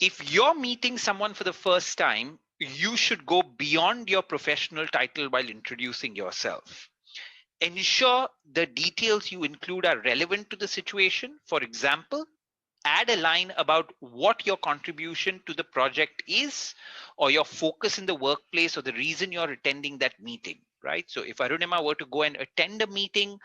if you're meeting someone for the first time, you should go beyond your professional title while introducing yourself. Ensure the details you include are relevant to the situation. For example, add a line about what your contribution to the project is, or your focus in the workplace, or the reason you're attending that meeting, right? So if Arunima were to go and attend a meeting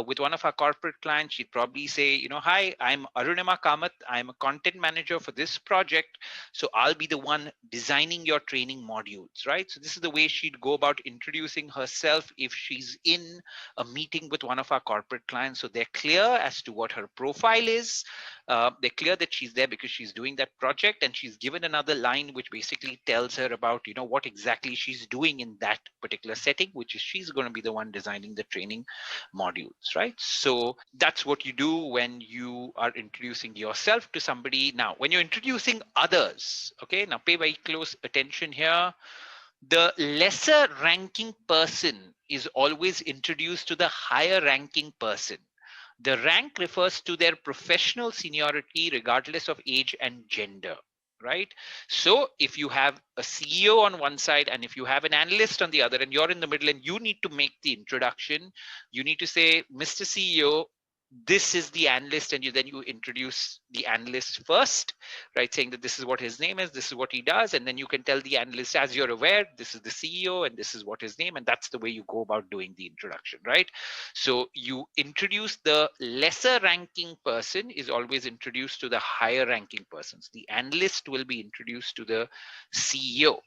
with one of our corporate clients, she'd probably say, hi, I'm Arunima Kamat. I'm a content manager for this project. So I'll be the one designing your training modules, right? So this is the way she'd go about introducing herself if she's in a meeting with one of our corporate clients. So they're clear as to what her profile is. They're clear that she's there because she's doing that project, and she's given another line which basically tells her about what exactly she's doing in that particular setting, which is she's going to be the one designing the training modules, right? So that's what you do when you are introducing yourself to somebody. Now when you're introducing others, okay, now pay very close attention here. The lesser ranking person is always introduced to the higher ranking person. The rank refers to their professional seniority regardless of age and gender, right? So if you have a CEO on one side and if you have an analyst on the other and you're in the middle and you need to make the introduction, you need to say, Mr. CEO, this is the analyst, and then you introduce the analyst first, right? Saying that this is what his name is, this is what he does, and then you can tell the analyst, as you're aware, this is the CEO and this is what his name, and that's the way you go about doing the introduction, right? So you introduce the lesser ranking person is always introduced to the higher ranking persons. The analyst will be introduced to the CEO.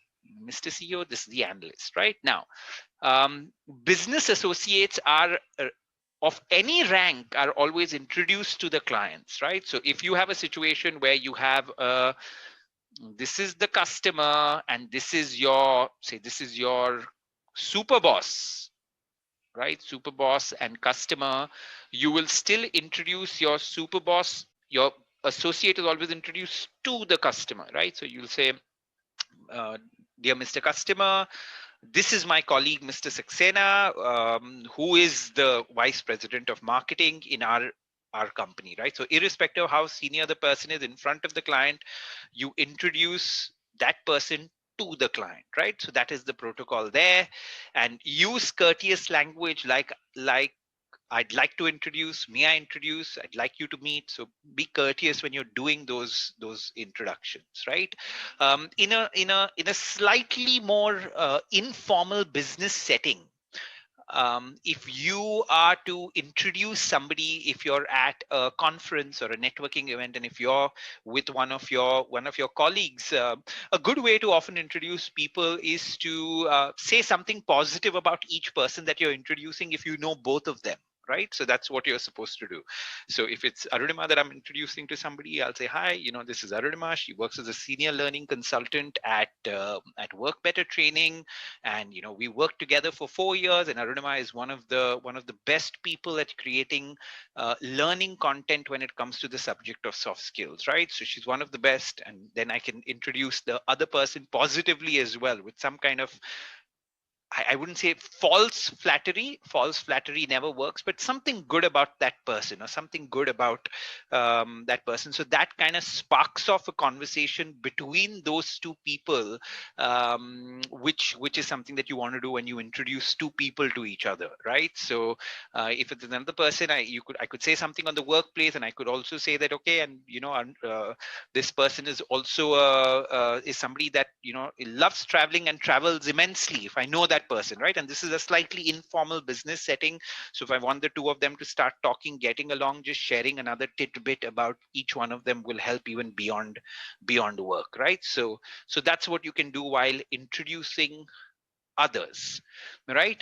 Mr. CEO, this is the analyst, right? Now, business associates are of any rank are always introduced to the clients, right? So if you have a situation where you have this is the customer and this is your, say this is your super boss, right? Super boss and customer, you will still introduce your super boss. Your associate is always introduced to the customer, right? So you'll say, dear Mr. Customer, this is my colleague, Mr. Saxena, who is the vice president of marketing in our company, right? So irrespective of how senior the person is in front of the client, you introduce that person to the client, right? So that is the protocol there. And use courteous language like I'd like to introduce, may I introduce, I'd like you to meet. So be courteous when you're doing those introductions, right? In a slightly more informal business setting, if you are to introduce somebody, if you're at a conference or a networking event, and if you're with one of your colleagues, a good way to often introduce people is to say something positive about each person that you're introducing if you know both of them, right? So that's what you're supposed to do. So if it's Arunima that I'm introducing to somebody, I'll say, hi, this is Arunima. She works as a senior learning consultant at Work Better Training, and we worked together for 4 years, and Arunima is one of the best people at creating learning content when it comes to the subject of soft skills, right? So she's one of the best, and then I can introduce the other person positively as well with some kind of, I wouldn't say false flattery. False flattery never works, but something good about that person or something good about that person. So that kind of sparks off a conversation between those two people, which is something that you want to do when you introduce two people to each other, right? So if it's another person, I could say something on the workplace, and I could also say that, okay, and this person is also is somebody that loves traveling and travels immensely, if I know that person, right? And this is a slightly informal business setting, so if I want the two of them to start talking, getting along, just sharing another tidbit about each one of them will help even beyond work, right? So that's what you can do while introducing others, right?